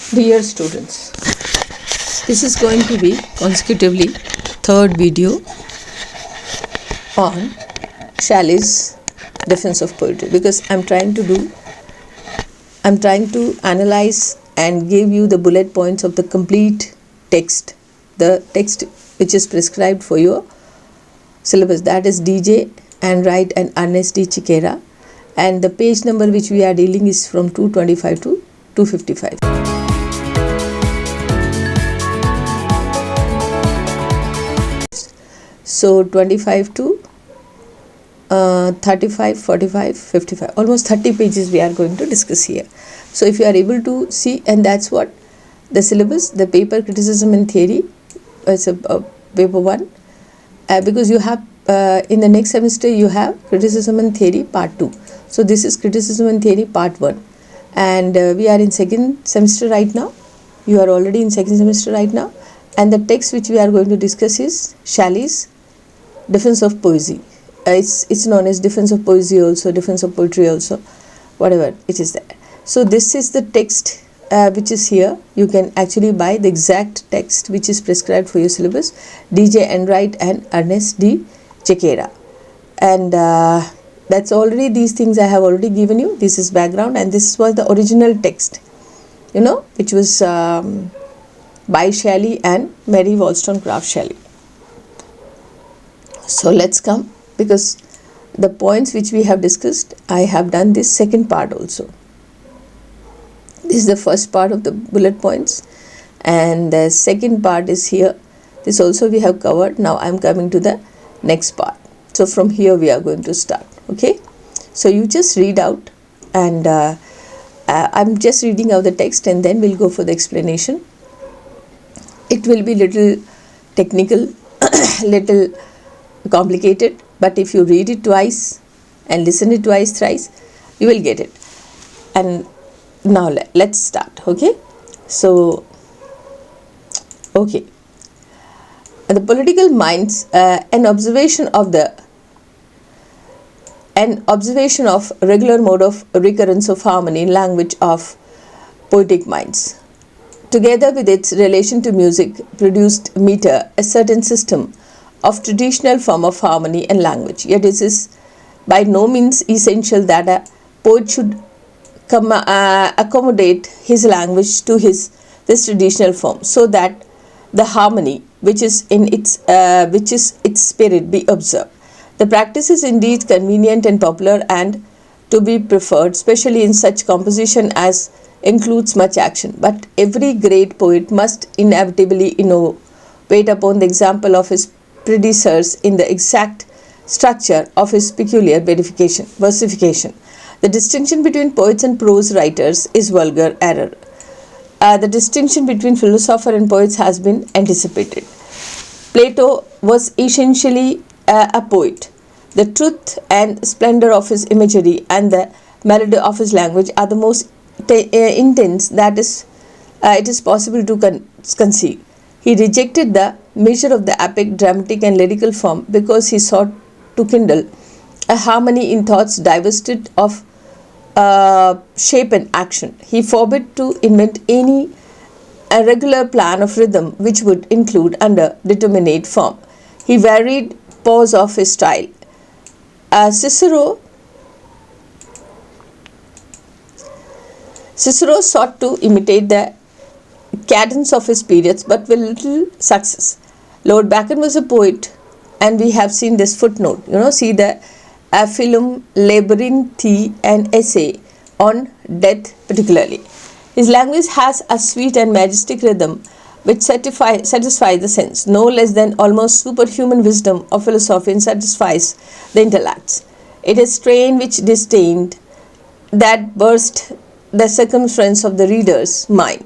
Dear students, this is going to be consecutively third video on Shelley's defense of poetry, because I'm trying to analyze and give you the bullet points of the complete text, the text which is prescribed for your syllabus, that is DJ Enright and Ernest D. Chiquera, and the page number which we are dealing is from 225 to 255. So 25 to 35, 45, 55, almost 30 pages we are going to discuss here. So if you are able to see, and that's what the syllabus, the paper criticism and theory, it's a paper 1, because you have in the next semester you have criticism and theory part 2. So this is criticism and theory part 1, and we are in second semester right now. You are already in second semester right now, and the text which we are going to discuss is Shelley's defense of poesy. It's known as defense of poesy also, defense of poetry also, whatever it is there. So this is the text which is here. You can actually buy the exact text which is prescribed for your syllabus, DJ Enright and Ernest D. Chiquera, and that's already, these things I have already given you. This is background, and this was the original text, which was by Shelley and Mary Wollstonecraft Shelley. So let's come, because the points which we have discussed, I have done this second part also. This is the first part of the bullet points, and the second part is here. This also we have covered. Now I am coming to the next part. So from here we are going to start. Okay. So you just read out, and I'm just reading out the text, and then we'll go for the explanation. It will be little technical, little complicated, but if you read it twice and listen it twice, thrice, you will get it. And now let's start. Okay. So okay, the political minds, an observation of regular mode of recurrence of harmony in language of poetic minds, together with its relation to music, produced meter, a certain system of traditional form of harmony and language. Yet it is by no means essential that a poet should accommodate his language to this traditional form, so that the harmony which is its spirit be observed. The practice is indeed convenient and popular, and to be preferred, especially in such composition as includes much action. But every great poet must inevitably innovate upon the example of his predecessors in the exact structure of his peculiar versification. The distinction between poets and prose writers is vulgar error. The distinction between philosopher and poets has been anticipated. Plato was essentially a poet. The truth and splendor of his imagery and the melody of his language are the most intense that it is possible to conceive. He rejected the measure of the epic, dramatic and lyrical form because he sought to kindle a harmony in thoughts divested of shape and action. He forbade to invent any regular plan of rhythm which would include under determinate form. He varied pause of his style. Cicero sought to imitate the cadence of his periods, but with little success. Lord Bacon was a poet, and we have seen this footnote. See the Philum Labyrinthi, an essay on death particularly. His language has a sweet and majestic rhythm which satisfies the sense, no less than almost superhuman wisdom of philosophy, and satisfies the intellects. It is strain which disdained that burst the circumference of the reader's mind,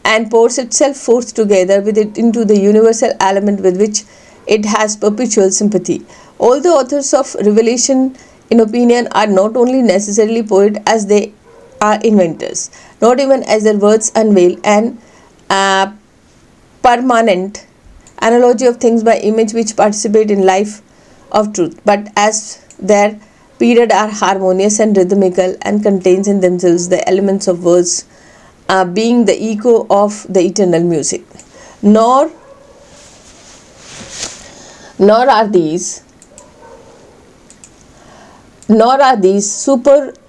and pours itself forth together with it into the universal element with which it has perpetual sympathy. All the authors of revelation in opinion are not only necessarily poets as they are inventors, not even as their words unveil an permanent analogy of things by image which participate in life of truth, but as their period are harmonious and rhythmical and contains in themselves the elements of verse being the echo of the eternal music. Nor are these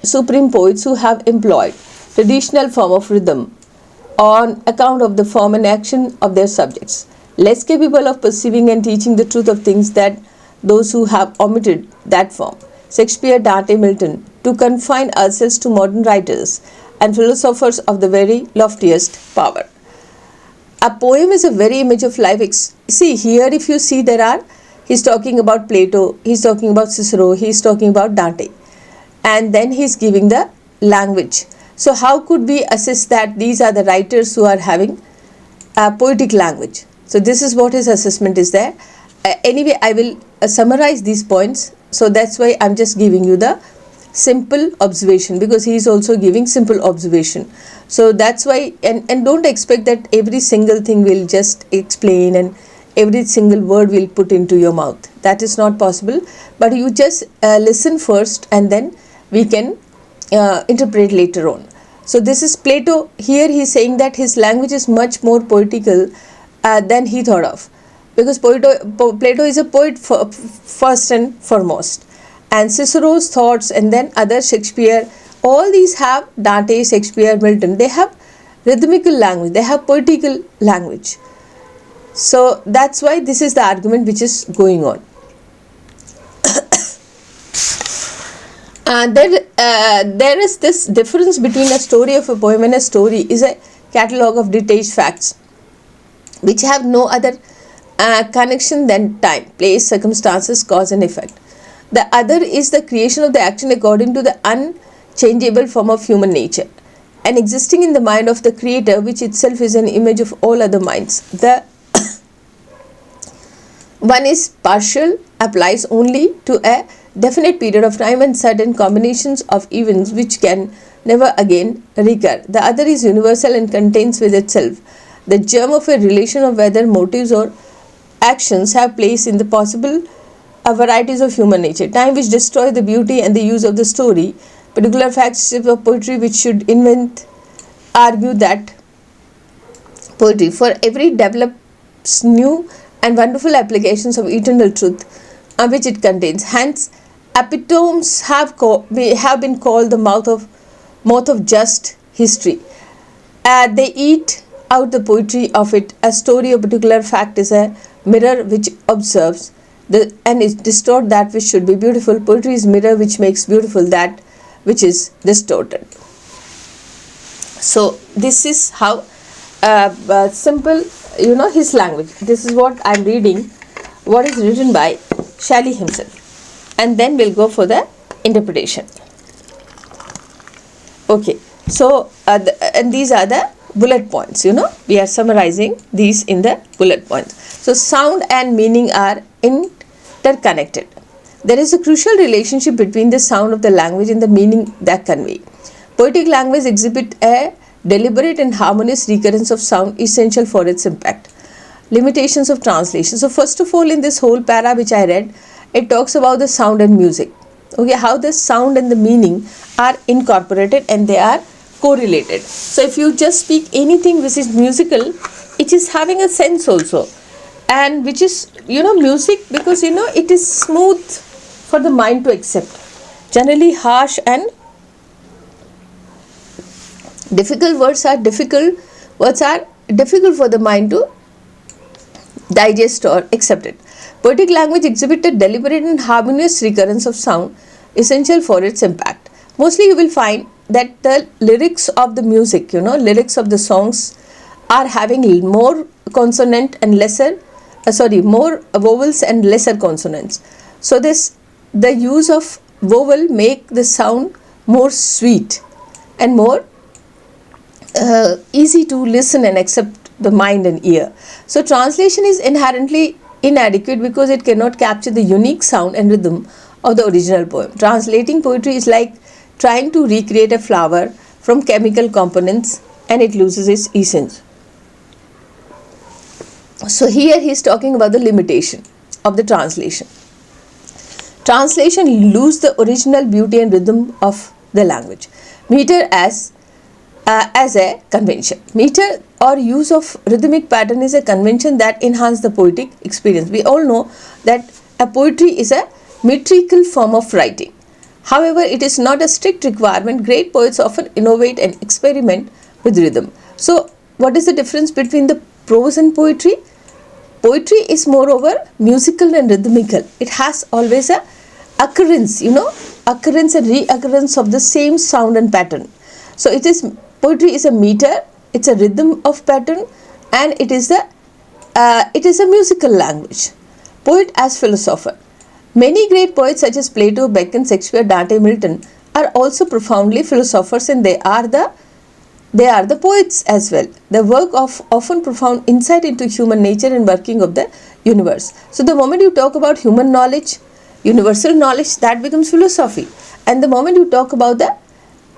supreme poets who have employed traditional form of rhythm on account of the form and action of their subjects, less capable of perceiving and teaching the truth of things than those who have omitted that form. Shakespeare, Dante, Milton, to confine ourselves to modern writers and philosophers of the very loftiest power. A poem is a very image of life. See, here if you see he's talking about Plato, he's talking about Cicero, he's talking about Dante. And then he's giving the language. So how could we assess that these are the writers who are having a poetic language? So this is what his assessment is there. Anyway, I will summarize these points. So that's why I'm just giving you the simple observation, because he is also giving simple observation. So that's why, and don't expect that every single thing will just explain and every single word will put into your mouth. That is not possible. But you just listen first and then we can interpret later on. So this is Plato. Here he is saying that his language is much more poetical than he thought of, because Plato is a poet first and foremost, and Cicero's thoughts and then other Shakespeare, all these have Dante, Shakespeare, Milton, they have rhythmical language, they have poetical language. So that's why this is the argument which is going on. There is this difference between a story of a poem and a story is a catalogue of detached facts which have no other connection than time, place, circumstances, cause and effect. The other is the creation of the action according to the unchangeable form of human nature and existing in the mind of the creator, which itself is an image of all other minds. The one is partial, applies only to a definite period of time and certain combinations of events which can never again recur. The other is universal and contains with itself the germ of a relation of whether motives or actions have place in the possible varieties of human nature. Time which destroys the beauty and the use of the story, particular facts of poetry which should argue that poetry for every develops new and wonderful applications of eternal truth which it contains. Hence, epitomes have been called the mouth of just history. They eat out the poetry of it. A story of particular fact is a mirror which observes and it distorts that which should be beautiful. Poetry is mirror which makes beautiful that which is distorted. So this is how simple, his language. This is what I'm reading, what is written by Shelley himself, and then we'll go for the interpretation. Okay, so and these are the bullet points. We are summarizing these in the bullet points. So sound and meaning are interconnected. There is a crucial relationship between the sound of the language and the meaning that convey. Poetic language exhibit a deliberate and harmonious recurrence of sound essential for its impact. Limitations of translation. So first of all, in this whole para which I read, it talks about the sound and music. Okay, how the sound and the meaning are incorporated and they are correlated. So if you just speak anything which is musical, it is having a sense also, and which is music, because it is smooth for the mind to accept. Generally harsh and difficult words are difficult for the mind to digest or accept it. Poetic language exhibits a deliberate and harmonious recurrence of sound essential for its impact. Mostly you will find that the lyrics of the music, lyrics of the songs are having more consonant and more vowels and lesser consonants. So the use of vowel make the sound more sweet and more easy to listen and accept the mind and ear. So translation is inherently inadequate because it cannot capture the unique sound and rhythm of the original poem. Translating poetry is like trying to recreate a flower from chemical components, and it loses its essence. So here he is talking about the limitation of the translation. Translation loses the original beauty and rhythm of the language. Meter as as a convention. Meter or use of rhythmic pattern is a convention that enhances the poetic experience. We all know that a poetry is a metrical form of writing. However, it is not a strict requirement. Great poets often innovate and experiment with rhythm. So, what is the difference between the prose and poetry? Poetry is moreover musical and rhythmical. It has always a occurrence, occurrence and reoccurrence of the same sound and pattern. So poetry is a meter, it's a rhythm of pattern, and it is a musical language. Poet as philosopher. Many great poets such as Plato, Bacon, Shakespeare, Dante, Milton are also profoundly philosophers, and they are the poets as well. The work of often profound insight into human nature and working of the universe. So the moment you talk about human knowledge, universal knowledge, that becomes philosophy. And the moment you talk about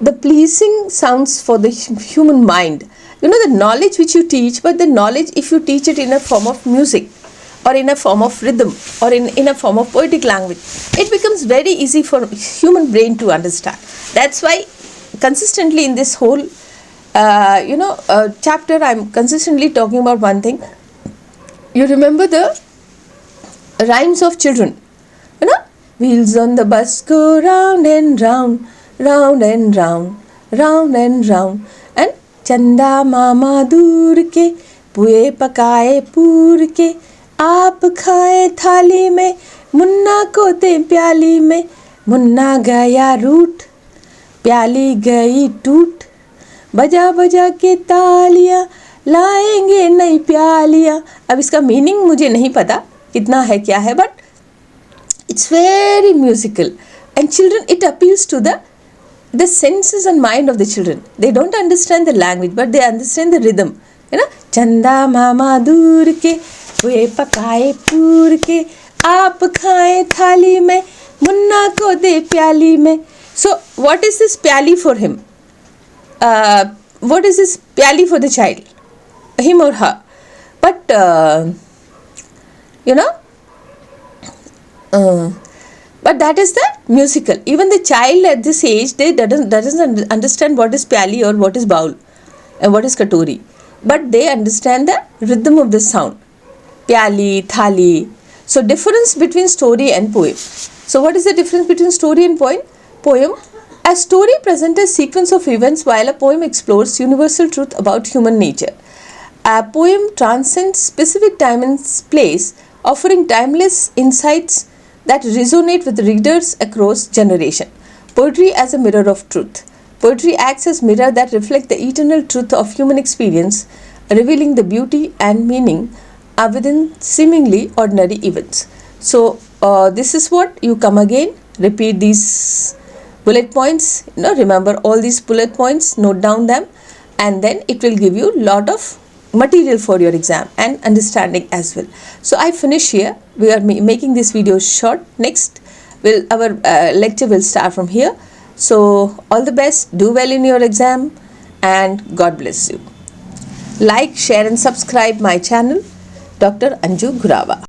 the pleasing sounds for the human mind, the knowledge which you teach, but the knowledge, if you teach it in a form of music or in a form of rhythm or in a form of poetic language, it becomes very easy for human brain to understand. That's why consistently in this whole chapter, I'm consistently talking about one thing. You remember the rhymes of children, wheels on the bus go round and round, round and round, round and round, and चंदा मामा दूर के पुए पकाए पूर के आप खाए थाली में मुन्ना को दे प्याली में मुन्ना गया रूठ प्याली गई टूट बजा बजा के तालियां लाएंगे नई प्यालियां. अब इसका मीनिंग मुझे नहीं पता कितना है क्या है, but it's very musical, and children, it appeals to the senses and mind of the children. They don't understand the language, but they understand the rhythm. चंदा मामा दूर के पुए पकाए पूर के आप खाए थाली में मुन्ना को दे प्याली में. So what is this प्याली for him? What is this प्याली for the child, him or her? But but that is the musical. Even the child at this age, they doesn't understand what is pyali or what is baul and what is katori, but they understand the rhythm of the sound. Pyali, thali. So difference between story and poem. So what is the difference between story and poem? A story presents a sequence of events, while a poem explores universal truth about human nature. A poem transcends specific time and place, offering timeless insights that resonate with readers across generation. Poetry as a mirror of truth. Poetry acts as mirror that reflect the eternal truth of human experience, revealing the beauty and meaning within seemingly ordinary events. So this is what you come again, repeat these bullet points, remember all these bullet points, note down them, and then it will give you lot of material for your exam and understanding as well. So I finish here. We are making this video short. Next our lecture will start from here. So all the best, do well in your exam, and God bless you. Like, share and subscribe my channel, Dr. Anju Gurawa.